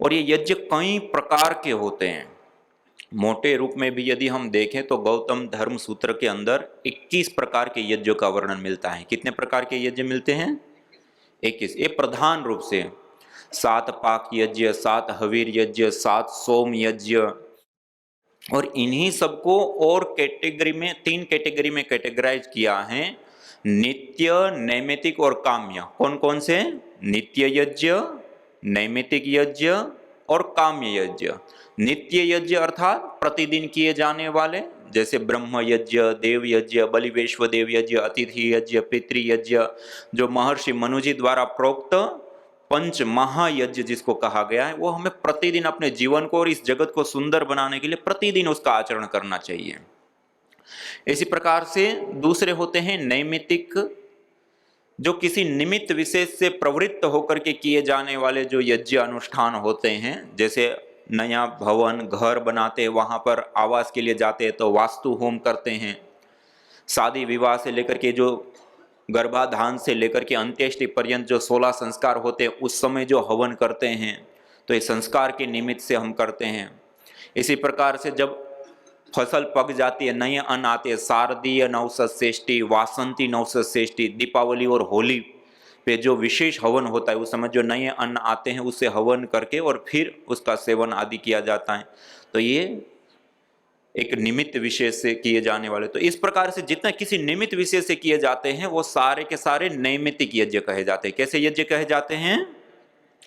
और ये यज्ञ कई प्रकार के होते हैं। मोटे रूप में भी यदि हम देखें तो गौतम धर्म सूत्र के अंदर 21 प्रकार के यज्ञों का वर्णन मिलता है। कितने प्रकार के यज्ञ मिलते हैं? 21। ये प्रधान रूप से 7 पाक यज्ञ, 7 हवीर यज्ञ, 7 सोम यज्ञ, और इन्हीं सबको और कैटेगरी में 3 कैटेगरी में कैटेगराइज किया है, नित्य, नैमित्तिक और काम्य। कौन कौन से? नित्य यज्ञ, नैमित्तिक यज्ञ और काम्य यज्ञ। नित्य यज्ञ अर्थात प्रतिदिन किए जाने वाले, जैसे ब्रह्म यज्ञ, देव यज्ञ, बलि वैश्व देव यज्ञ, अतिथि यज्ञ, पितृ यज्ञ, जो महर्षि मनुजी द्वारा प्रोक्त पंच महायज्ञ जिसको कहा गया है, वो हमें प्रतिदिन अपने जीवन को और इस जगत को सुंदर बनाने के लिए प्रतिदिन उसका आचरण करना चाहिए। इसी प्रकार से दूसरे होते हैं नैमित्तिक, जो किसी निमित्त विशेष से प्रवृत्त होकर के किए जाने वाले जो यज्ञ अनुष्ठान होते हैं। जैसे नया भवन घर बनाते हैं, वहां पर आवास के लिए जाते हैं तो वास्तु होम करते हैं। शादी विवाह से लेकर के जो गर्भाधान से लेकर के अंत्येष्टि पर्यंत जो 16 संस्कार होते हैं, उस समय जो हवन करते हैं तो ये संस्कार के निमित्त से हम करते हैं। इसी प्रकार से जब फसल पक जाती है, नए अन्न आते हैं, शारदीय नवसष्ठी, वासंती नवसष्ठी, दीपावली और होली पे जो विशेष हवन होता है, उस समय जो नए अन्न आते हैं उससे हवन करके और फिर उसका सेवन आदि किया जाता है। तो ये एक निमित्त विशेष से किए जाने वाले। तो इस प्रकार से जितना किसी निमित्त विशेष से किए जाते हैं वो सारे के सारे नैमित्तिक यज्ञ कहे जाते हैं। कैसे यज्ञ कहे जाते हैं?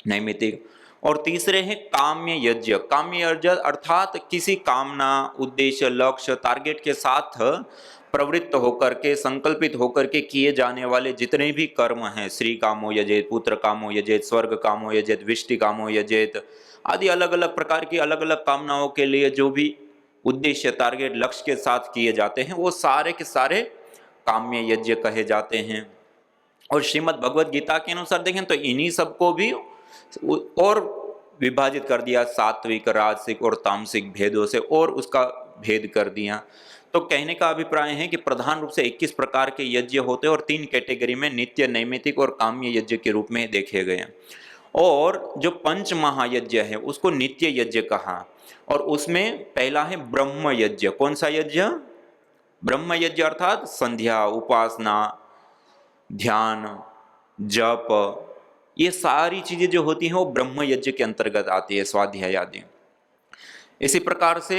नैमित्तिक। और तीसरे हैं काम्य यज्ञ। काम्य यज्ञ अर्थात किसी कामना, उद्देश्य, लक्ष्य, टारगेट के साथ प्रवृत्त होकर के, संकल्पित होकर के किए जाने वाले जितने भी कर्म हैं, श्री कामो यजेत, पुत्र कामो यजेत, स्वर्ग कामो यजेत, विष्टि कामो यजेत आदि अलग अलग प्रकार की अलग अलग कामनाओं के लिए जो भी उद्देश्य, टारगेट, लक्ष्य के साथ किए जाते हैं, वो सारे के सारे काम्य यज्ञ कहे जाते हैं। और श्रीमद् भगवद गीता के अनुसार देखें तो इन्हीं सबको भी और विभाजित कर दिया, सात्विक, राजसिक और तामसिक भेदों से, और उसका भेद कर दिया। तो कहने का अभिप्राय है कि प्रधान रूप से 21 प्रकार के यज्ञ होते हैं और 3 कैटेगरी में नित्य, नैमित्तिक और काम्य यज्ञ के रूप में देखे गए। और जो पंच महायज्ञ है उसको नित्य यज्ञ कहा, और उसमें पहला है ब्रह्म यज्ञ। कौन सा यज्ञ? ब्रह्म यज्ञ अर्थात संध्या, उपासना, ध्यान, जप, ये सारी चीजें जो होती हैं वो ब्रह्म यज्ञ के अंतर्गत आती है, स्वाध्याय आदि। इसी प्रकार से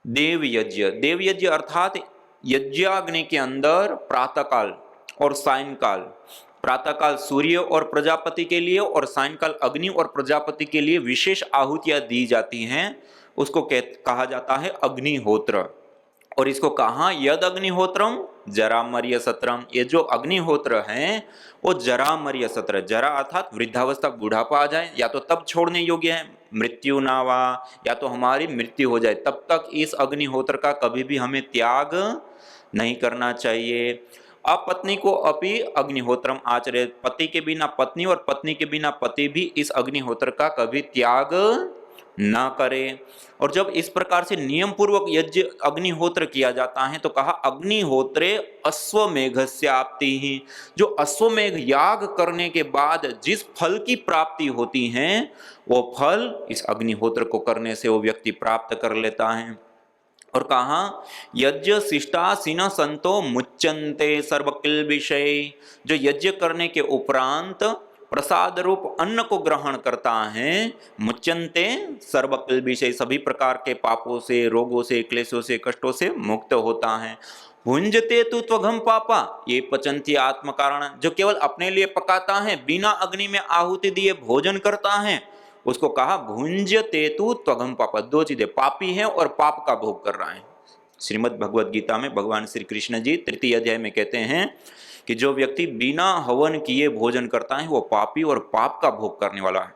देव यज्ञ। देव यज्ञ अर्थात यज्ञाग्नि के अंदर प्रातःकाल और सायंकाल, प्रातःकाल सूर्य और प्रजापति के लिए और सायंकाल अग्नि और प्रजापति के लिए विशेष आहुतियां दी जाती हैं, उसको कहा जाता है अग्निहोत्र। और इसको कहा यद अग्निहोत्रम जरामर्य सत्रम। ये जो अग्निहोत्र हैं वो जरामर्य सत्र, जरा अर्थात वृद्धावस्था, बुढ़ापा आ जाए या तो तब छोड़ने योग्य है, मृत्यु ना वा या तो हमारी मृत्यु हो जाए, तब तक इस अग्निहोत्र का कभी भी हमें त्याग नहीं करना चाहिए। अपत्नी को अपि अग्निहोत्रम आचरे, पति के बिना पत्नी और पत्नी के बिना पति भी इस अग्निहोत्र का कभी त्याग ना करे। और जब इस प्रकार से नियम पूर्वक यज्ञ अग्निहोत्र किया जाता है तो कहा अग्निहोत्रे अश्वमेघस्याप्ति ही। जो अश्वमेघ याग करने के बाद जिस फल की प्राप्ति होती है वो फल इस अग्निहोत्र को करने से वो व्यक्ति प्राप्त कर लेता है। और कहा यज्ञ शिष्टासीन संतो मुच्यन्ते सर्वकिल विषय। जो यज्ञ करने के उपरांत प्रसाद रूप अन्न को ग्रहण करता है, मुच्यन्ते सर्वकिल विषय, सभी प्रकार के पापों से, रोगों से, क्लेशों से, कष्टों से मुक्त होता है। भुंजते तु त्वघम पापा ये पचन्ति आत्म कारण। जो केवल अपने लिए पकाता है, बिना अग्नि में आहुति दिए भोजन करता है, उसको कहा भुंजते तु त्वघम पापा। दो चीजें, पापी है और पाप का भोग कर रहा है। श्रीमद् भगवद गीता में भगवान श्री कृष्ण जी 3 अध्याय में कहते हैं कि जो व्यक्ति बिना हवन किए भोजन करता है वो पापी और पाप का भोग करने वाला है।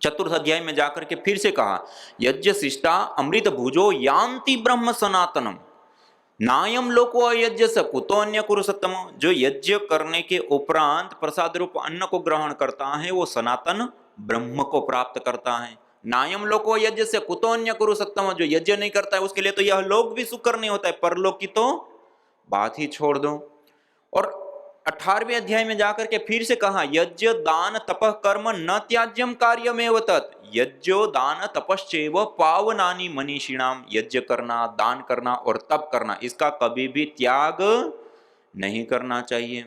4 अध्याय में जाकर के फिर से कहा यज्ञ शिष्टा अमृत भुजो यान्ति ब्रह्म सनातनम नायम लोको यज्ञ स कुतो अन्य कुरु सत्तम। जो यज्ञ करने के उपरांत प्रसाद रूप अन्न को ग्रहण करता है वो सनातन ब्रह्म को प्राप्त करता है। नायम लोको यज्ञ से कुतो अन्य कुरु सत्तम। जो यज्ञ नहीं करता है उसके लिए तो यह लोक भी सुकर नहीं होता है, परलोक की तो बात ही छोड़ दो। और 18वें अध्याय में जाकर के फिर से कहा यज्ञ दान तपः कर्म न त्याज्यम कार्यमेव तत्, यज्ञो दान तपश्चैव पावनानि मनीषिणाम, यज्ञ करना, दान करना और तप करना, इसका कभी भी त्याग नहीं करना चाहिए।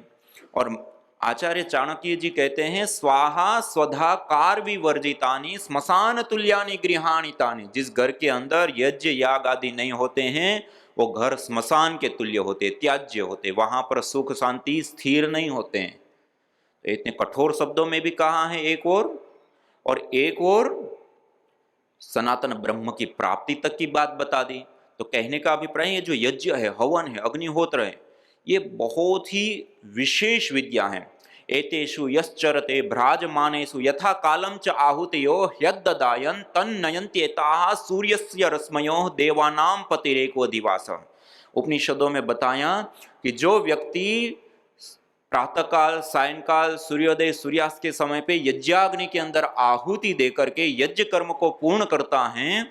और आचार्य चाणक्य जी कहते हैं स्वाहा स्वधा कार विवर्जितानि स्मशान तुल्यानि गृहाणि तानि, जिस घर के अंदर यज्ञ याग आदि नहीं होते हैं वो घर स्मशान के तुल्य होते, त्याज्य होते, वहां पर सुख शांति स्थिर नहीं होते हैं। तो इतने कठोर शब्दों में भी कहा है एक और एक और सनातन ब्रह्म की प्राप्ति तक की बात बता दी। तो कहने का अभिप्राय ये जो यज्ञ है, हवन है, अग्निहोत्र है, ये बहुत ही विशेष विद्या है। एतेषु यश्चरते भ्राजमानेषु यथा कालम च आहुतयो ह्यद्ददायन् तन्नयन्त्येताः सूर्यस्य रश्मयोः देवानां पतिरेको दिवासः। उपनिषदों में बताया कि जो व्यक्ति प्रातःकाल, सायंकाल, सूर्योदय, सूर्यास्त के समय पे यज्ञाग्नि के अंदर आहुति देकर के यज्ञ कर्म को पूर्ण करता है,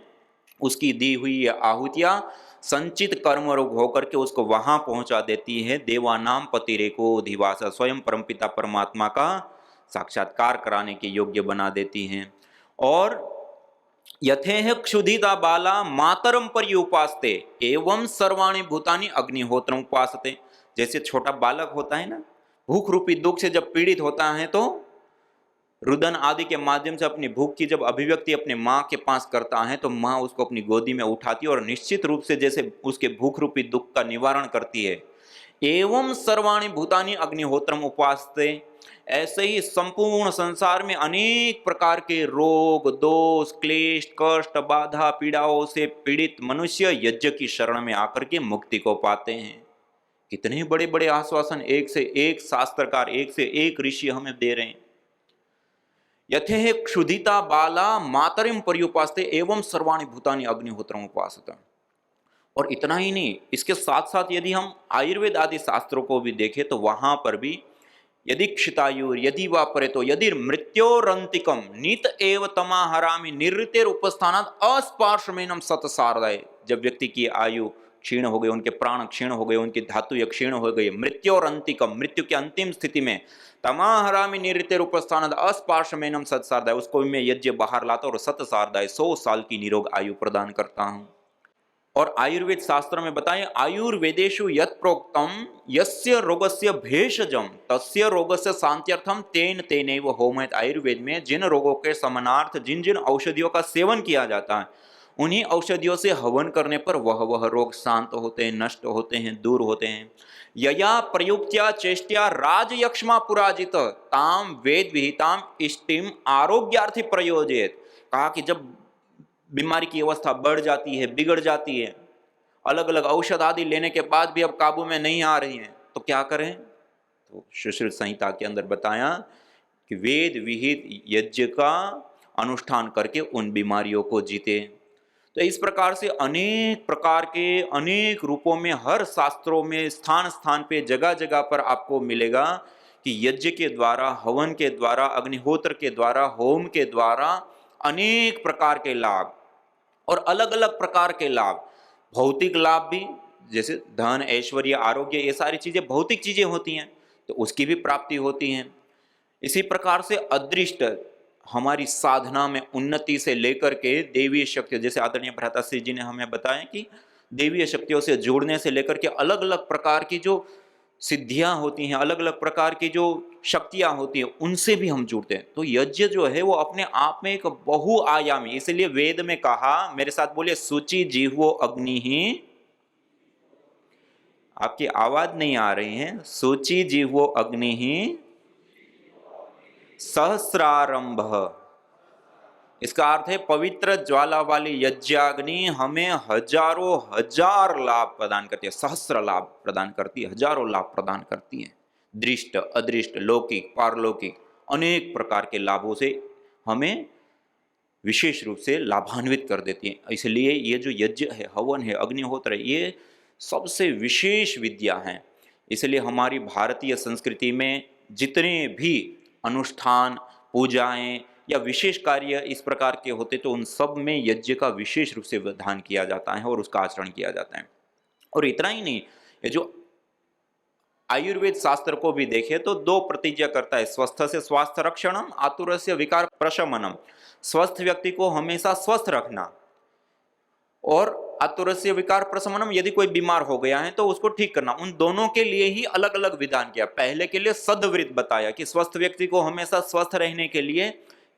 उसकी दी हुई आहुतियां संचित कर्म रोग होकर के उसको वहां पहुंचा देती है देवानाम पतिरेको अधिवास, स्वयं परमपिता परमात्मा का साक्षात्कार कराने के योग्य बना देती हैं। और यथेह क्षुधिता बाला मातरम पर्युपास्ते एवं सर्वाणि भूतानि अग्निहोत्रम उपासते। जैसे छोटा बालक होता है ना, भूख रूपी दुख से जब पीड़ित होता है तो रुदन आदि के माध्यम से अपनी भूख की जब अभिव्यक्ति अपने माँ के पास करता है तो माँ उसको अपनी गोदी में उठाती है और निश्चित रूप से जैसे उसके भूख रूपी दुख का निवारण करती है। एवं सर्वाणि भूतानि अग्निहोत्रम उपासते, ऐसे ही संपूर्ण संसार में अनेक प्रकार के रोग, दोष, क्लेश, कष्ट, बाधा, पीड़ाओं से पीड़ित मनुष्य यज्ञ की शरण में आकर के मुक्ति को पाते हैं। कितने बड़े बड़े आश्वासन एक से एक शास्त्रकार, एक से एक ऋषि हमें दे रहे हैं। यथे क्षुधिता बाला मातरिम पर्युपास्ते एवं सर्वाणि भूतानि अग्निहोत्रम उपासते। और इतना ही नहीं, इसके साथ साथ यदि हम आयुर्वेद आदि शास्त्रों को भी देखें तो वहां पर भी यदि क्षितायुर यदि वा परेतो यदि मृत्योरंतिकम नीत एव तमाहरामि निवृत्तेर उपस्थानात् अस्पार्श्वमेनम सतसारदाय, जब व्यक्ति की आयु क्षीण हो गई, उनके प्राण क्षीण हो गए, उनकी धातु क्षीण हो गई, मृत्योरंतिकम मृत्यु की अंतिम स्थिति में तमाहरामि निवृत्तेर उपस्थानात् अस्पार्श्वमेनम सतसारदाय, उसको मैं यज्ञ बाहर लाता और सतसारदाय 100 साल की निरोग आयु प्रदान करता हूं। और आयुर्वेद शास्त्र में बताएं आयुर्वेदेषु यत् प्रोक्तम यस्य रोगस्य भेषजम तस्य रोगस्य शांत्यर्थम तेन तेनैव होमयत्। आयुर्वेद में जिन रोगों के समनार्थ जिन जिन औषधियों का सेवन किया जाता है उन्हीं औषधियों से हवन करने पर वह रोग शांत होते हैं, नष्ट होते हैं, दूर होते हैं। यया प्रयुक्त्या चेष्ट्या राजयक्ष्मा पुराजित ताम वेद विहिताम इष्टिम आरोग्यार्थी प्रयोजयेत्। कहा कि जब बीमारी की अवस्था बढ़ जाती है, बिगड़ जाती है, अलग अलग औषध आदि लेने के बाद भी अब काबू में नहीं आ रही है, तो क्या करें? तो सुश्रुत संहिता के अंदर बताया कि वेद विहित यज्ञ का अनुष्ठान करके उन बीमारियों को जीते। तो इस प्रकार से अनेक प्रकार के अनेक रूपों में हर शास्त्रों में स्थान स्थान पे जगह जगह पर आपको मिलेगा कि यज्ञ के द्वारा, हवन के द्वारा, अग्निहोत्र के द्वारा, होम के द्वारा अनेक प्रकार के लाभ और अलग अलग प्रकार के लाभ, भौतिक लाभ भी जैसे धन, ऐश्वर्य, आरोग्य, ये सारी चीजें भौतिक चीजें होती हैं तो उसकी भी प्राप्ति होती है। इसी प्रकार से अदृष्ट हमारी साधना में उन्नति से लेकर के देवीय शक्ति, जैसे आदरणीय भ्राताश्री जी ने हमें बताया कि देवीय शक्तियों से जुड़ने से लेकर के अलग अलग प्रकार की जो सिद्धियां होती हैं, अलग अलग प्रकार की जो शक्तियां होती हैं, उनसे भी हम जुड़ते हैं। तो यज्ञ जो है वो अपने आप में एक बहुआयामी, इसलिए वेद में कहा, मेरे साथ बोलिए, शुचि जिह्वो अग्नि ही। आपकी आवाज नहीं आ रही है। शुचि जिह्वो अग्नि ही सहस्रारंभ, इसका अर्थ है पवित्र ज्वाला वाली यज्ञाग्नि हमें हजारों हजार लाभ प्रदान करती है, सहस्र लाभ प्रदान करती है, हजारों लाभ प्रदान करती है। दृष्ट, अदृष्ट, लौकिक, पारलौकिक अनेक प्रकार के लाभों से हमें विशेष रूप से लाभान्वित कर देती है। इसलिए ये जो यज्ञ है, हवन है, अग्निहोत्र है, ये सबसे विशेष विद्या है। इसलिए हमारी भारतीय संस्कृति में जितने भी अनुष्ठान, पूजाएं या विशेष कार्य इस प्रकार के होते तो उन सब में यज्ञ का विशेष रूप से विधान किया जाता है और उसका आचरण किया जाता है। और इतना ही नहीं, ये जो आयुर्वेद शास्त्र को भी देखें तो दो प्रतिज्ञा करता है, स्वस्थ से स्वास्थ्य रक्षणम, आतुरस्य विकार प्रशमनम। स्वस्थ व्यक्ति को हमेशा स्वस्थ रखना और आतुरस्य विकार प्रशमनम, यदि कोई बीमार हो गया है तो उसको ठीक करना। उन दोनों के लिए ही अलग अलग विधान किया। पहले के लिए सद्वृत्त बताया कि स्वस्थ व्यक्ति को हमेशा स्वस्थ रहने के लिए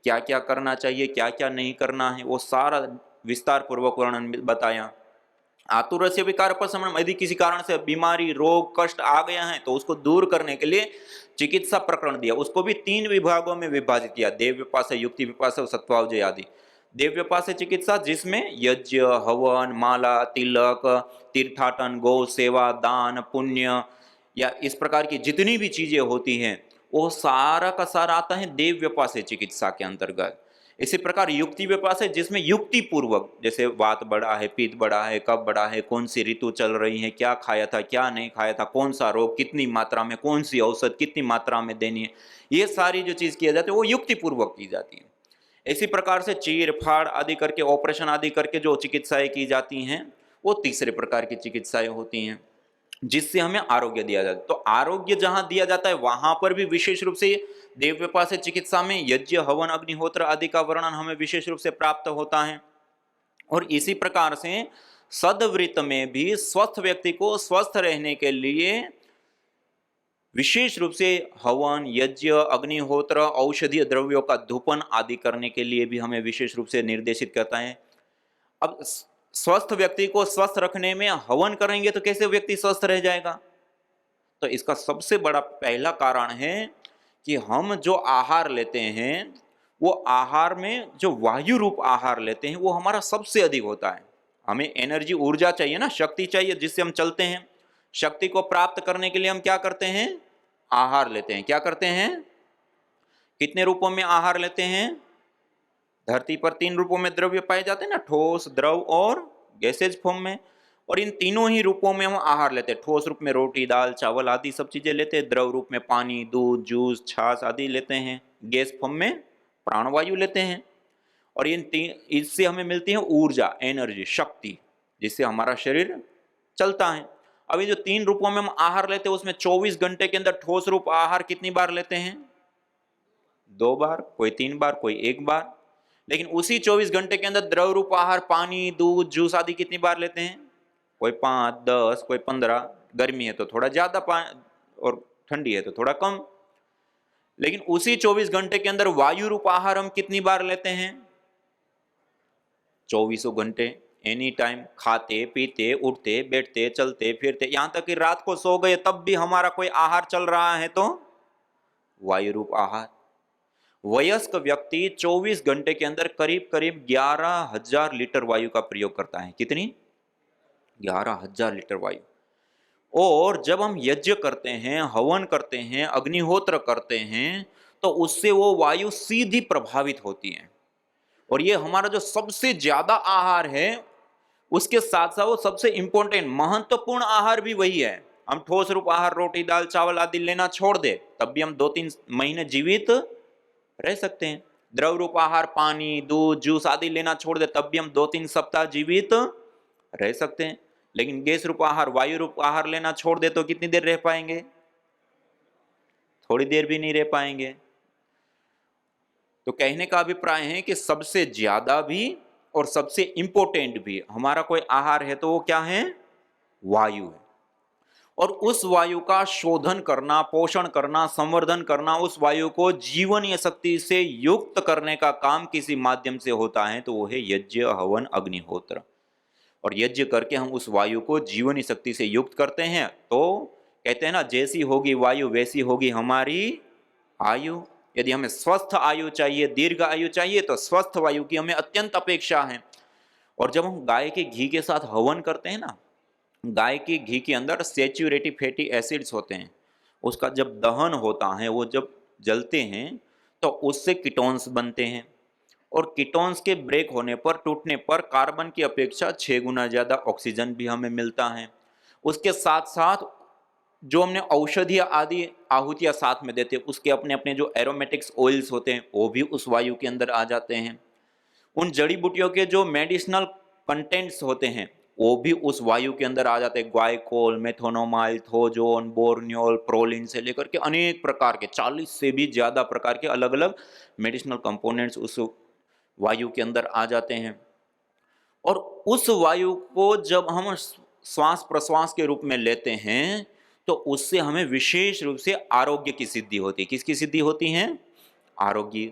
क्या क्या करना चाहिए, क्या क्या नहीं करना है, वो सारा विस्तार पूर्वक वर्णन बताया। आतुरस्य विकार प्रशमनम, यदि किसी कारण से बीमारी रोग कष्ट आ गया है तो उसको दूर करने के लिए चिकित्सा प्रकरण दिया। उसको भी 3 विभागों में विभाजित किया, देव विपास, युक्ति विपास और सत्वावजय आदि। देव विपास चिकित्सा जिसमें यज्ञ, हवन, माला, तिलक, तीर्थाटन, गौ सेवा, दान, पुण्य या इस प्रकार की जितनी भी चीजें होती हैं वो सारा का सारा आता है देव व्यपास चिकित्सा के अंतर्गत। इसी प्रकार युक्ति व्यपास है जिसमें युक्ति पूर्वक, जैसे वात बढ़ा है, पित्त बढ़ा है, कब बढ़ा है, कौन सी ऋतु चल रही है, क्या खाया था क्या नहीं खाया था, कौन सा रोग कितनी मात्रा में, कौन सी औषध कितनी मात्रा में देनी है, ये सारी जो चीज किया जाती है वो युक्ति पूर्वक की जाती है। इसी प्रकार से चीर फाड़ आदि करके, ऑपरेशन आदि करके जो चिकित्साएं की जाती हैं वो तीसरे प्रकार की चिकित्साएं होती हैं जिससे हमें आरोग्य दिया जाता है। तो आरोग्य जहां दिया जाता है वहां पर भी विशेष रूप से देव व्यपास चिकित्सा में यज्ञ, हवन, अग्निहोत्र आदि का वर्णन हमें विशेष रूप से प्राप्त होता है। और इसी प्रकार से सद्वृत्त में भी स्वस्थ व्यक्ति को स्वस्थ रहने के लिए विशेष रूप से हवन, यज्ञ, अग्निहोत्र, औषधीय द्रव्यों का धूपन आदि करने के लिए भी हमें विशेष रूप से निर्देशित करता है। अब स्वस्थ व्यक्ति को स्वस्थ रखने में हवन करेंगे तो कैसे व्यक्ति स्वस्थ रह जाएगा? तो इसका सबसे बड़ा पहला कारण है कि हम जो आहार लेते हैं वो आहार में जो वायु रूप आहार लेते हैं वो हमारा सबसे अधिक होता है। हमें एनर्जी, ऊर्जा चाहिए ना, शक्ति चाहिए जिससे हम चलते हैं। शक्ति को प्राप्त करने के लिए हम क्या करते हैं? आहार लेते हैं। क्या करते हैं? कितने रूपों में आहार लेते हैं? धरती पर 3 रूपों में द्रव्य पाए जाते हैं ना, ठोस, द्रव और गैसेज फॉर्म में। और इन तीनों ही रूपों में हम आहार लेते हैं। ठोस रूप में रोटी, दाल, चावल आदि सब चीजें लेते हैं। द्रव रूप में पानी, दूध, जूस, छाछ आदि लेते हैं। गैस फॉर्म में प्राणवायु लेते हैं। और इन इससे हमें मिलती है ऊर्जा, एनर्जी, शक्ति, जिससे हमारा शरीर चलता है। अब ये जो 3 रूपों में हम आहार लेते हैं उसमें 24 घंटे के अंदर ठोस रूप आहार कितनी बार लेते हैं? 2 बार, कोई 3 बार, कोई 1 बार। लेकिन उसी 24 घंटे के अंदर द्रव रूप आहार, पानी, दूध, जूस आदि कितनी बार लेते हैं? कोई 5, 10, कोई 15। गर्मी है तो थोड़ा ज्यादा पानी और ठंडी है तो थोड़ा कम। लेकिन उसी 24 घंटे के अंदर वायु रूप आहार हम कितनी बार लेते हैं? 24 घंटे, एनी टाइम, खाते पीते उठते बैठते चलते फिरते, यहां तक कि रात को सो गए तब भी हमारा कोई आहार चल रहा है तो वायु रूप आहार। वयस्क व्यक्ति 24 घंटे के अंदर करीब करीब 11,000 लीटर वायु का प्रयोग करता है। कितनी? 11,000 लीटर वायु। और जब हम यज्ञ करते हैं, हवन करते हैं, अग्निहोत्र करते हैं तो उससे वो वायु सीधी प्रभावित होती है। और ये हमारा जो सबसे ज्यादा आहार है उसके साथ साथ वो सबसे इंपॉर्टेंट महत्वपूर्ण आहार भी वही है। हम ठोस रूप आहार, रोटी, दाल, चावल आदि लेना छोड़ दे तब भी हम 2-3 महीने जीवित रह सकते हैं। द्रव रूप आहार, पानी, दूध, जूस आदि लेना छोड़ दे तब भी हम 2-3 सप्ताह जीवित रह सकते हैं। लेकिन गैस रूप आहार, वायु रूप आहार लेना छोड़ दे तो कितनी देर रह पाएंगे? थोड़ी देर भी नहीं रह पाएंगे। तो कहने का अभिप्राय है कि सबसे ज्यादा भी और सबसे इंपॉर्टेंट भी हमारा कोई आहार है तो वो क्या है? वायु है। और उस वायु का शोधन करना, पोषण करना, संवर्धन करना, उस वायु को जीवनीय शक्ति से युक्त करने का काम किसी माध्यम से होता है तो वो है यज्ञ, हवन, अग्निहोत्र। और यज्ञ करके हम उस वायु को जीवनी शक्ति से युक्त करते हैं। तो कहते हैं ना, जैसी होगी वायु वैसी होगी हमारी आयु। यदि हमें स्वस्थ आयु चाहिए, दीर्घ आयु चाहिए तो स्वस्थ वायु की हमें अत्यंत अपेक्षा है। और जब हम गाय के घी के साथ हवन करते हैं ना, गाय के घी के अंदर सैचुरेटेड फैटी एसिड्स होते हैं। उसका जब दहन होता है, वो जब जलते हैं तो उससे कीटोन्स बनते हैं। और कीटोन्स के ब्रेक होने पर, टूटने पर कार्बन की अपेक्षा 6 गुना ज्यादा ऑक्सीजन भी हमें मिलता है। उसके साथ साथ जो हमने औषधीय आदि आहुतियां साथ में देते हैं उसके अपने अपने जो एरोमेटिक्स ऑयल्स होते हैं वो भी उस वायु के अंदर आ जाते हैं। उन जड़ी बूटियों के जो मेडिसिनल कंटेंट्स होते हैं वो भी उस वायु के अंदर आ जाते हैं। ग्वाइकोल, मेथोनोमाइल, थोजोन, बोर्नियोल, प्रोलिन से लेकर के अनेक प्रकार के 40 से भी ज्यादा प्रकार के अलग अलग मेडिसिनल कंपोनेंट्स उस वायु के अंदर आ जाते हैं। और उस वायु को जब हम श्वास प्रश्वास के रूप में लेते हैं तो उससे हमें विशेष रूप से आरोग्य की सिद्धि होती है। किसकी सिद्धि होती है? आरोग्य।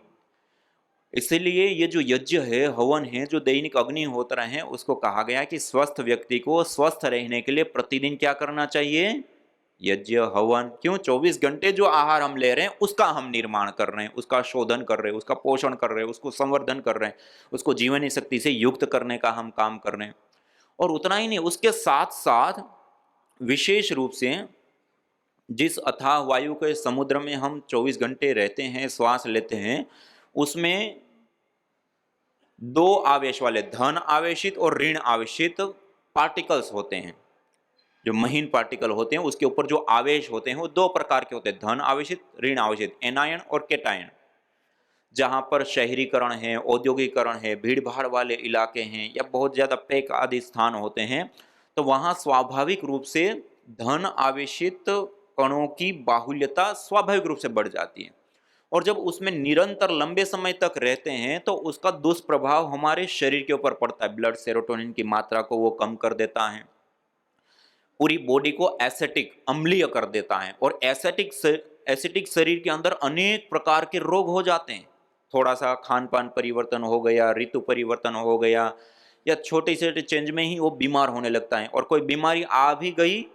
इसलिए ये जो यज्ञ है, हवन है, जो दैनिक अग्निहोत्र है, उसको कहा गया कि स्वस्थ व्यक्ति को स्वस्थ रहने के लिए प्रतिदिन क्या करना चाहिए? यज्ञ हवन। क्यों? 24 घंटे जो आहार हम ले रहे हैं उसका हम निर्माण कर रहे हैं, उसका शोधन कर रहे हैं, उसका पोषण कर रहे हैं, उसको संवर्धन कर रहे हैं, उसको जीवनी शक्ति से युक्त करने का हम काम कर रहे हैं। और उतना ही नहीं, उसके साथ साथ विशेष रूप से जिस अथाह वायु के समुद्र में हम 24 घंटे रहते हैं, श्वास लेते हैं, उसमें दो आवेश वाले धन आवेशित और ऋण आवेशित पार्टिकल्स होते हैं। जो महीन पार्टिकल होते हैं उसके ऊपर जो आवेश होते हैं वो दो प्रकार के होते हैं, धन आवेशित, ऋण आवेशित, एनायन और केटायन। जहां पर शहरीकरण है, औद्योगिकरण है, भीड़ भाड़ वाले इलाके हैं या बहुत ज्यादा पैक आदि स्थान होते हैं, तो वहां स्वाभाविक रूप से धन आवेशित कणों की बाहुल्यता स्वाभाविक रूप से बढ़ जाती है। और जब उसमें निरंतर लंबे समय तक रहते हैं तो उसका दुष्प्रभाव हमारे शरीर के ऊपर पड़ता है। ब्लड सेरोटोनिन की मात्रा को वो कम कर देता है, पूरी बॉडी को एसिटिक, अम्लीय कर देता है। और एसिटिक शरीर के अंदर अनेक प्रकार के रोग हो जाते हैं। थोड़ा सा खान पान परिवर्तन हो गया, ऋतु परिवर्तन हो गया, या छोटे छोटे चेंज में ही वो बीमार होने लगता है। और कोई बीमारी आ भी गई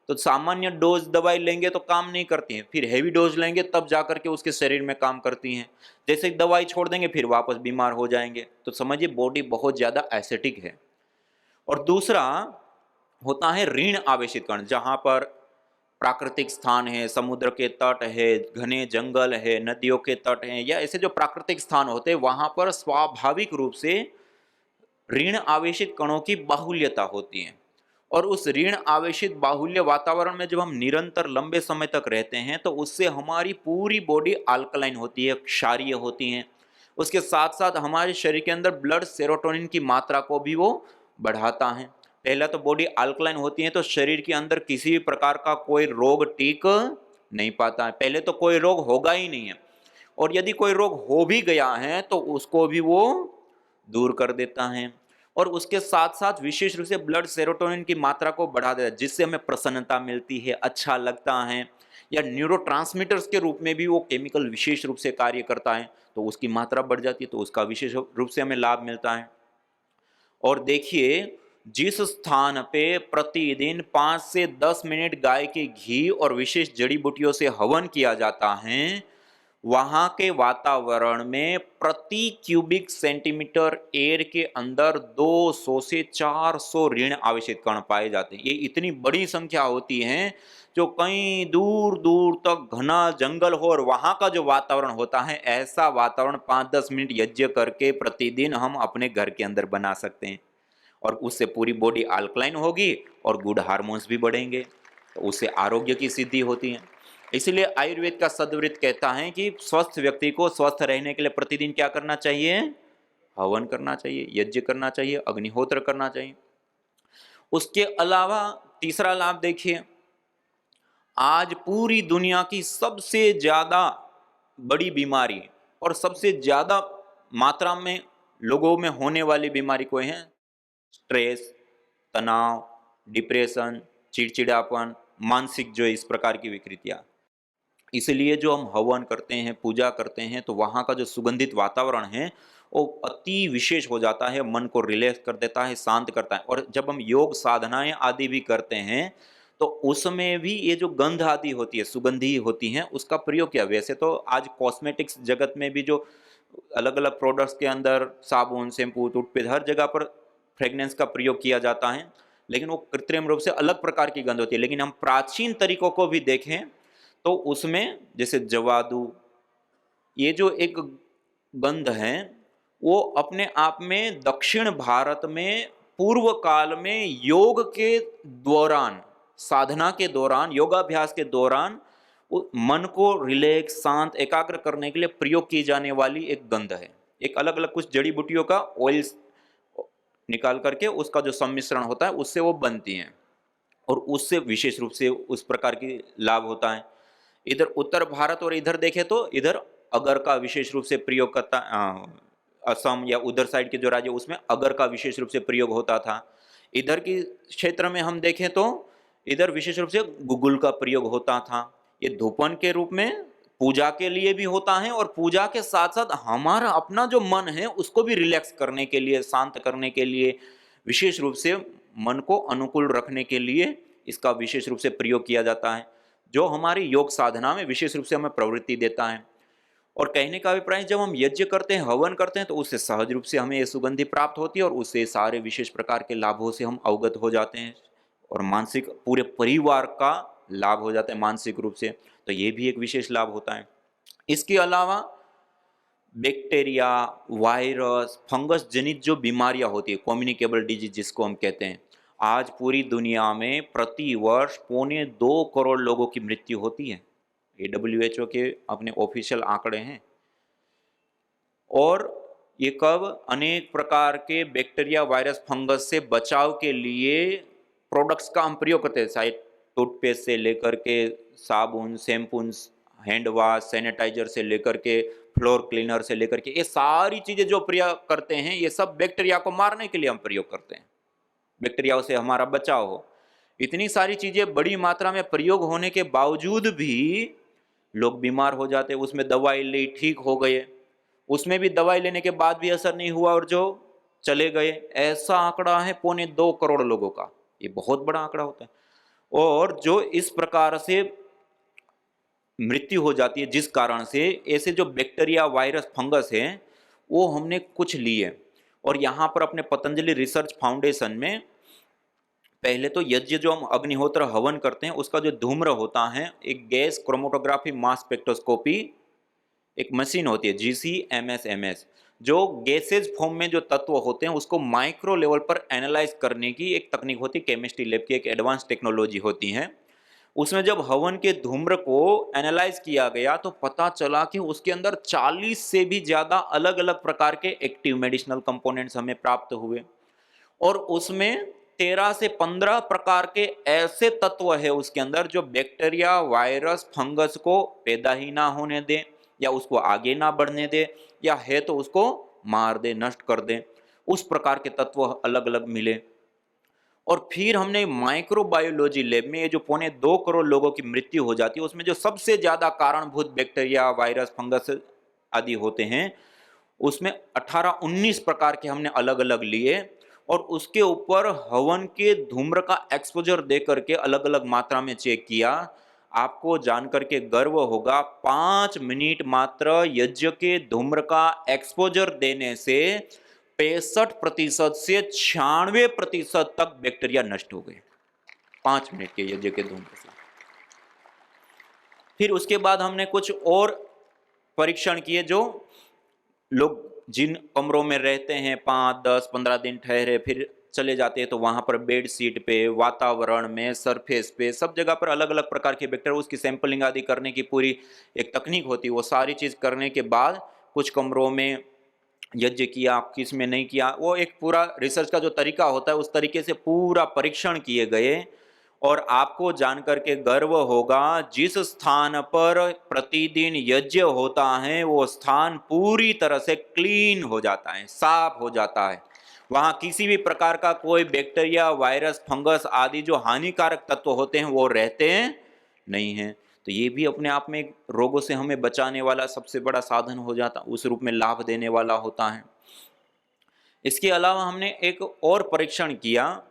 तो सामान्य डोज दवाई लेंगे तो काम नहीं करती है, फिर हैवी डोज लेंगे तब जाकर के उसके शरीर में काम करती हैं। जैसे दवाई छोड़ देंगे फिर वापस बीमार हो जाएंगे। तो समझिए बॉडी बहुत ज्यादा एसिटिक है। और दूसरा होता है ऋण आवेशित कण, जहां पर प्राकृतिक स्थान है, समुद्र के तट है, घने जंगल है, नदियों के तट हैं, या ऐसे जो प्राकृतिक स्थान होते हैं वहां पर स्वाभाविक रूप से ऋण आवेशित कणों की बाहुल्यता होती है। और उस ऋण आवेशित बाहुल्य वातावरण में जब हम निरंतर लंबे समय तक रहते हैं तो उससे हमारी पूरी बॉडी अल्कलाइन होती है, क्षारीय होती है। उसके साथ साथ हमारे शरीर के अंदर ब्लड सेरोटोनिन की मात्रा को भी वो बढ़ाता है। पहला तो बॉडी अल्कलाइन होती है तो शरीर के अंदर किसी भी प्रकार का कोई रोग टिक नहीं पाता है। पहले तो कोई रोग होगा ही नहीं है, और यदि कोई रोग हो भी गया है तो उसको भी वो दूर कर देता है। और उसके साथ साथ विशेष रूप से ब्लड सेरोटोनिन की मात्रा को बढ़ा देता है, जिससे हमें प्रसन्नता मिलती है, अच्छा लगता है। या न्यूरोट्रांसमीटर्स के रूप में भी वो केमिकल विशेष रूप से कार्य करता है, तो उसकी मात्रा बढ़ जाती है, तो उसका विशेष रूप से हमें लाभ मिलता है। और देखिए, जिस स्थान पे प्रतिदिन 5 से 10 मिनट गाय के घी और विशेष जड़ी बूटियों से हवन किया जाता है, वहां के वातावरण में प्रति क्यूबिक सेंटीमीटर एयर के अंदर 200 से 400 ऋण आवेशित कण पाए जाते हैं। ये इतनी बड़ी संख्या होती है, जो कहीं दूर दूर तक घना जंगल हो और वहां का जो वातावरण होता है, ऐसा वातावरण 5-10 मिनट यज्ञ करके प्रतिदिन हम अपने घर के अंदर बना सकते हैं। और उससे पूरी बॉडी अल्कलाइन होगी और गुड हार्मोन्स भी बढ़ेंगे, तो उससे आरोग्य की सिद्धि होती है। इसलिए आयुर्वेद का सदवृत्त कहता है कि स्वस्थ व्यक्ति को स्वस्थ रहने के लिए प्रतिदिन क्या करना चाहिए? हवन करना चाहिए, यज्ञ करना चाहिए, अग्निहोत्र करना चाहिए। उसके अलावा तीसरा लाभ देखिए, आज पूरी दुनिया की सबसे ज्यादा बड़ी बीमारी और सबसे ज्यादा मात्रा में लोगों में होने वाली बीमारी कोई है? स्ट्रेस, तनाव, डिप्रेशन, चिड़चिड़ापन, मानसिक जो इस प्रकार की विकृतियां। इसलिए जो हम हवन करते हैं, पूजा करते हैं, तो वहाँ का जो सुगंधित वातावरण है वो अति विशेष हो जाता है, मन को रिलैक्स कर देता है, शांत करता है। और जब हम योग साधनाएं आदि भी करते हैं तो उसमें भी ये जो गंध आदि होती है, सुगंधी होती हैं, उसका प्रयोग किया। वैसे तो आज कॉस्मेटिक्स जगत में भी जो अलग अलग प्रोडक्ट्स के अंदर साबुन, शैम्पू, टूथपेस्ट, हर जगह पर फ्रेगनेंस का प्रयोग किया जाता है, लेकिन वो कृत्रिम रूप से अलग प्रकार की गंध होती है। लेकिन हम प्राचीन तरीकों को भी देखें तो उसमें जैसे जवादू, ये जो एक गंध है, वो अपने आप में दक्षिण भारत में पूर्व काल में योग के दौरान, साधना के दौरान, योगाभ्यास के दौरान वो मन को रिलैक्स, शांत, एकाग्र करने के लिए प्रयोग की जाने वाली एक गंध है। एक अलग अलग कुछ जड़ी बूटियों का ऑयल निकाल करके उसका जो सम्मिश्रण होता है उससे वो बनती हैं, और उससे विशेष रूप से उस प्रकार की लाभ होता है। इधर उत्तर भारत और इधर देखें तो इधर अगर का विशेष रूप से प्रयोग करता, असम या उधर साइड के जो राज्य उसमें अगर का विशेष रूप से प्रयोग होता था। इधर की क्षेत्र में हम देखें तो इधर विशेष रूप से गुगुल का प्रयोग होता था। ये धूपन के रूप में पूजा के लिए भी होता है, और पूजा के साथ साथ हमारा अपना जो मन है उसको भी रिलैक्स करने के लिए, शांत करने के लिए, विशेष रूप से मन को अनुकूल रखने के लिए इसका विशेष रूप से प्रयोग किया जाता है, जो हमारी योग साधना में विशेष रूप से हमें प्रवृत्ति देता है। और कहने का अभिप्राय, जब हम यज्ञ करते हैं, हवन करते हैं, तो उससे सहज रूप से हमें ये सुगंधि प्राप्त होती है, और उससे सारे विशेष प्रकार के लाभों से हम अवगत हो जाते हैं, और मानसिक पूरे परिवार का लाभ हो जाता है मानसिक रूप से। तो ये भी एक विशेष लाभ होता है। इसके अलावा बैक्टीरिया, वायरस, फंगस जनित जो बीमारियां होती है, कम्युनिकेबल डिजीज जिसको हम कहते हैं, आज पूरी दुनिया में प्रति वर्ष 2.25 करोड़ लोगों की मृत्यु होती है। ये WHO के अपने ऑफिशियल आंकड़े हैं। और ये कब, अनेक प्रकार के बैक्टीरिया, वायरस, फंगस से बचाव के लिए प्रोडक्ट्स का हम प्रयोग करते हैं, चाहे टूथपेस्ट से लेकर के साबुन, शैम्पून, हैंड वाश, सैनिटाइजर से लेकर के फ्लोर क्लीनर से लेकर के, ये सारी चीजें जो प्रयोग करते हैं ये सब बैक्टीरिया को मारने के लिए हम प्रयोग करते हैं, बैक्टीरिया से हमारा बचाव हो। इतनी सारी चीजें बड़ी मात्रा में प्रयोग होने के बावजूद भी लोग बीमार हो जाते, उसमें दवाई ली, ठीक हो गए, उसमें भी दवाई लेने के बाद भी असर नहीं हुआ, और जो चले गए। ऐसा आंकड़ा है 2.25 करोड़ लोगों का। ये बहुत बड़ा आंकड़ा होता है। और जो इस प्रकार से मृत्यु हो जाती है जिस कारण से, ऐसे जो बैक्टीरिया, वायरस, फंगस है वो हमने कुछ लिए। और यहाँ पर अपने पतंजलि रिसर्च फाउंडेशन में पहले तो यज्ञ जो हम अग्निहोत्र हवन करते हैं उसका जो धूम्र होता है, एक गैस क्रोमेटोग्राफी मास स्पेक्ट्रोस्कोपी एक मशीन होती है, GCMS, जो गैसेज फॉर्म में जो तत्व होते हैं उसको माइक्रो लेवल पर एनालाइज करने की एक तकनीक होती है, केमिस्ट्री लैब की एक एडवांस टेक्नोलॉजी होती है। उसमें जब हवन के धूम्र को एनालाइज किया गया तो पता चला कि उसके अंदर 40 से भी ज्यादा अलग अलग प्रकार के एक्टिव मेडिसिनल कंपोनेंट्स हमें प्राप्त हुए, और उसमें 13 से 15 प्रकार के ऐसे तत्व है उसके अंदर जो बैक्टीरिया, वायरस, फंगस को पैदा ही ना होने दे, या उसको आगे ना बढ़ने दे, या है तो उसको मार दे, नष्ट कर दे। उस प्रकार के तत्व अलग अलग मिले। और फिर हमने माइक्रोबायोलॉजी लैब में ये जो 2.25 करोड़ लोगों की मृत्यु हो जाती है उसमें जो सबसे ज्यादा कारणभूत बैक्टीरिया, वायरस, फंगस आदि होते हैं, उसमें 18-19 प्रकार के हमने अलग अलग लिए, और उसके ऊपर हवन के धूम्र का एक्सपोजर दे करके अलग अलग मात्रा में चेक किया। आपको जानकर के गर्व होगा, 5 मिनट मात्र यज्ञ के धूम्र का एक्सपोजर देने से 65% से 96% तक बैक्टीरिया नष्ट हो गए 5 मिनट के यज्ञ के धूम्र से। फिर उसके बाद हमने कुछ और परीक्षण किए, जो लोग जिन कमरों में रहते हैं 5, 10, 15 दिन ठहरे फिर चले जाते हैं, तो वहां पर बेड शीट पे, वातावरण में, सरफेस पे, सब जगह पर अलग अलग प्रकार के बैक्टीरिया, उसकी सैंपलिंग आदि करने की पूरी एक तकनीक होती है। वो सारी चीज करने के बाद कुछ कमरों में यज्ञ किया, किस में नहीं किया, वो एक पूरा रिसर्च का जो तरीका होता है उस तरीके से पूरा परीक्षण किए गए। और आपको जानकर के गर्व होगा, जिस स्थान पर प्रतिदिन यज्ञ होता है वो स्थान पूरी तरह से क्लीन हो जाता है, साफ हो जाता है। वहां किसी भी प्रकार का कोई बैक्टीरिया, वायरस, फंगस आदि जो हानिकारक तत्व होते हैं वो रहते हैं नहीं हैं। तो ये भी अपने आप में रोगों से हमें बचाने वाला सबसे बड़ा साधन हो जाता, उस रूप में लाभ देने वाला होता है। इसके अलावा हमने एक और परीक्षण किया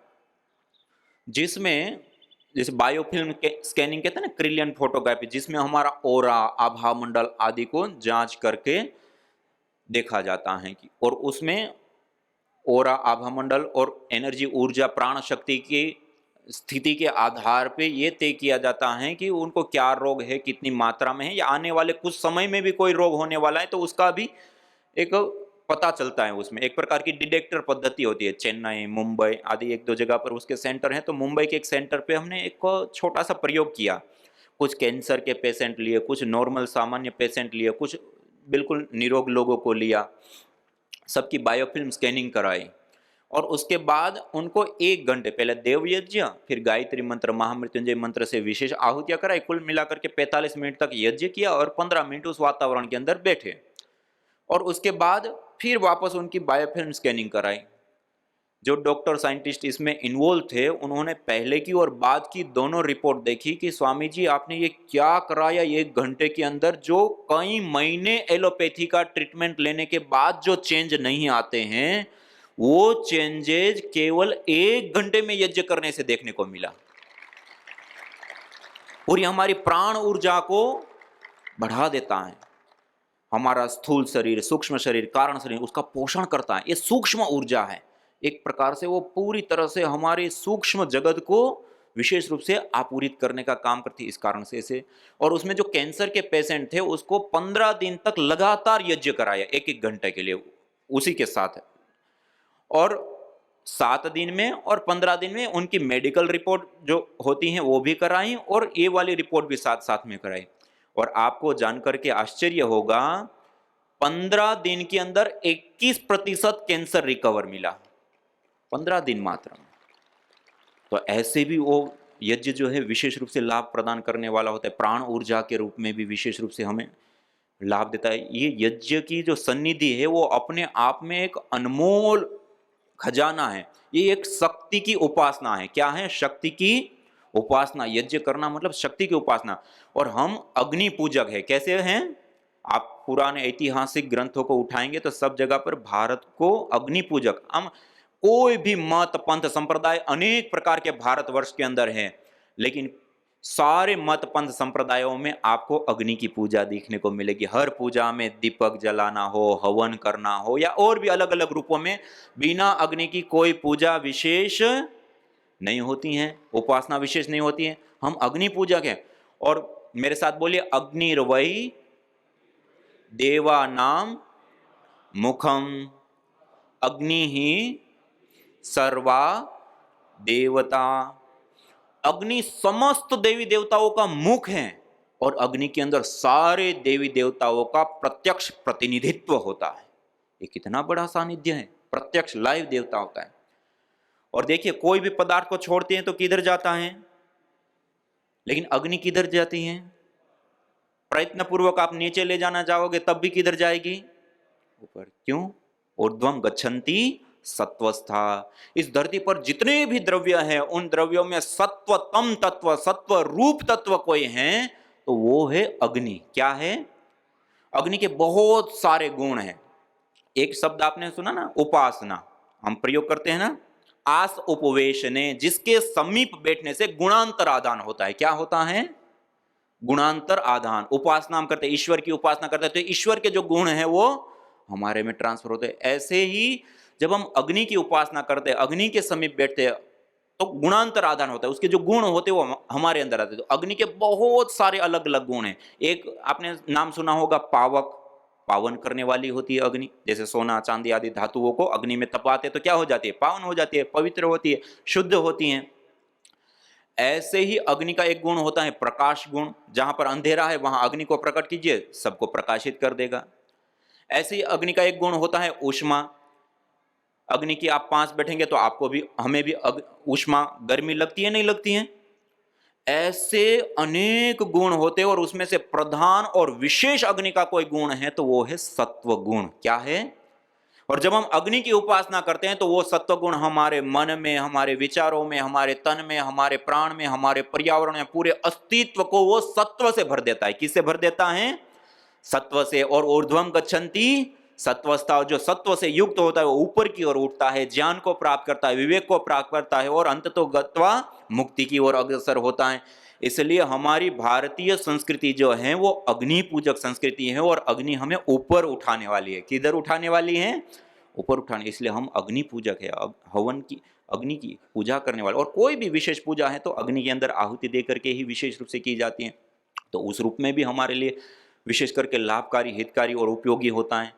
जिसमें, जैसे बायोफिल्म के स्कैनिंग कहते हैं ना, क्रिलियन फोटोग्राफी, जिसमें हमारा ओरा, आभा मंडल आदि को जांच करके देखा जाता है कि, और उसमें ओरा, आभा मंडल और एनर्जी, ऊर्जा, प्राण शक्ति की स्थिति के आधार पे ये तय किया जाता है कि उनको क्या रोग है, कितनी मात्रा में है, या आने वाले कुछ समय में भी कोई रोग होने वाला है तो उसका भी एक पता चलता है। उसमें एक प्रकार की डिटेक्टर पद्धति होती है। चेन्नई, मुंबई आदि 1-2 जगह पर उसके सेंटर हैं। तो मुंबई के एक सेंटर पे हमने एक छोटा सा प्रयोग किया। कुछ कैंसर के पेशेंट लिए, कुछ नॉर्मल सामान्य पेशेंट लिए, कुछ बिल्कुल निरोग लोगों को लिया, सबकी बायोफिल्म स्कैनिंग कराई। और उसके बाद उनको 1 घंटे पहले देव यज्ञ, फिर गायत्री मंत्र, महामृत्युंजय मंत्र से विशेष आहुतियां कराई। कुल मिलाकर के 45 मिनट तक यज्ञ किया और 15 मिनट उस वातावरण के अंदर बैठे और उसके बाद फिर वापस उनकी बायोफिल्म स्कैनिंग कराई। जो डॉक्टर साइंटिस्ट इसमें इन्वॉल्व थे उन्होंने पहले की और बाद की दोनों रिपोर्ट देखी कि स्वामी जी आपने ये क्या कराया 1 घंटे के अंदर, जो कई महीने एलोपैथी का ट्रीटमेंट लेने के बाद जो चेंज नहीं आते हैं वो चेंजेज केवल 1 घंटे में यज्ञ करने से देखने को मिला। और ये हमारी प्राण ऊर्जा को बढ़ा देता है। हमारा स्थूल शरीर, सूक्ष्म शरीर, कारण शरीर, उसका पोषण करता है। ये सूक्ष्म ऊर्जा है, एक प्रकार से वो पूरी तरह से हमारे सूक्ष्म जगत को विशेष रूप से आपूरित करने का काम करती है। इस कारण से इसे, और उसमें जो कैंसर के पेशेंट थे उसको 15 दिन तक लगातार यज्ञ कराया 1-1 घंटे के लिए उसी के साथ, और 7 दिन में और 15 दिन में उनकी मेडिकल रिपोर्ट जो होती हैं वो भी कराई और ये वाली रिपोर्ट भी साथ साथ में कराई। और आपको जानकर के आश्चर्य होगा 15 दिन के अंदर 21% कैंसर रिकवर मिला, 15 दिन मात्र में। तो ऐसे भी वो यज्ञ जो है विशेष रूप से लाभ प्रदान करने वाला होता है, प्राण ऊर्जा के रूप में भी विशेष रूप से हमें लाभ देता है। ये यज्ञ की जो सन्निधि है वो अपने आप में एक अनमोल खजाना है। ये एक शक्ति की उपासना है। क्या है? शक्ति की उपासना। यज्ञ करना मतलब शक्ति की उपासना। और हम अग्नि पूजक है। कैसे हैं? आप पुराने ऐतिहासिक ग्रंथों को उठाएंगे तो सब जगह पर भारत को अग्नि पूजक, हम कोई भी मत पंथ संप्रदाय अनेक प्रकार के भारतवर्ष के अंदर हैं, लेकिन सारे मत पंथ संप्रदायों में आपको अग्नि की पूजा देखने को मिलेगी। हर पूजा में दीपक जलाना हो, हवन करना हो या और भी अलग अलग रूपों में, बिना अग्नि की कोई पूजा विशेष नहीं होती है, उपासना विशेष नहीं होती है। हम अग्नि पूजक हैं। और मेरे साथ बोलिए, अग्निर्वै देवानाम मुखम अग्नि ही सर्वा देवता। अग्नि समस्त देवी देवताओं का मुख है और अग्नि के अंदर सारे देवी देवताओं का प्रत्यक्ष प्रतिनिधित्व होता है। ये कितना बड़ा सानिध्य है, प्रत्यक्ष लाइव देवता होता है। और देखिए, कोई भी पदार्थ को छोड़ते हैं तो किधर जाता है, लेकिन अग्नि किधर जाती है? प्रयत्न पूर्वक आप नीचे ले जाना चाहोगे तब भी किधर जाएगी? ऊपर। क्यों? ऊर्ध्वम गच्छन्ति सत्वस्था। इस धरती पर जितने भी द्रव्य हैं उन द्रव्यों में सत्वतम तत्व, सत्व रूप तत्व कोई है तो वो है अग्नि। क्या है? अग्नि के बहुत सारे गुण हैं। एक शब्द आपने सुना ना, उपासना, हम प्रयोग करते हैं ना, आस उपवेशने, जिसके समीप बैठने से गुणांतर आदान होता है। क्या होता है? गुणांतर आदान। उपासना हम करते हैं, ईश्वर की उपासना करते हैं तो ईश्वर के जो गुण हैं वो हमारे में ट्रांसफर होते हैं। ऐसे ही जब हम अग्नि की उपासना करते हैं, अग्नि के समीप बैठते हैं तो गुणांतर आदान होता है, उसके जो गुण होते हैं वो हमारे अंदर आते हैं। तो अग्नि के बहुत सारे अलग अलग गुण हैं। एक आपने नाम सुना होगा, पावक, पावन करने वाली होती है अग्नि। जैसे सोना चांदी आदि धातुओं को अग्नि में तपाते तो क्या हो जाती है? पावन हो जाती है, पवित्र होती है, शुद्ध होती है। ऐसे ही अग्नि का एक गुण होता है प्रकाश गुण। जहां पर अंधेरा है वहां अग्नि को प्रकट कीजिए, सबको प्रकाशित कर देगा। ऐसे ही अग्नि का एक गुण होता है ऊष्मा। अग्नि की आप पास बैठेंगे तो आपको भी, हमें भी ऊष्मा, गर्मी लगती है, नहीं लगती है? ऐसे अनेक गुण होते हैं और उसमें से प्रधान और विशेष अग्नि का कोई गुण है तो वो है सत्व गुण। क्या है? और जब हम अग्नि की उपासना करते हैं तो वो सत्व गुण हमारे मन में, हमारे विचारों में, हमारे तन में, हमारे प्राण में, हमारे पर्यावरण में, पूरे अस्तित्व को वो सत्व से भर देता है। किससे भर देता है? सत्व से। और ऊर्ध्वम गच्छन्ति सत्वस्था, जो सत्व से युक्त होता है वो ऊपर की ओर उठता है, ज्ञान को प्राप्त करता है, विवेक को प्राप्त करता है और अंत तो गत्वा मुक्ति की ओर अग्रसर होता है। इसलिए हमारी भारतीय संस्कृति जो है वो अग्नि पूजक संस्कृति है और अग्नि हमें ऊपर उठाने वाली है। किधर उठाने वाली है? ऊपर उठाने। इसलिए हम अग्नि पूजक है, हवन की, अग्नि की पूजा करने वाले। और कोई भी विशेष पूजा है तो अग्नि के अंदर आहुति दे करके ही विशेष रूप से की जाती है। तो उस रूप में भी हमारे लिए विशेष करके लाभकारी, हितकारी और उपयोगी होता है।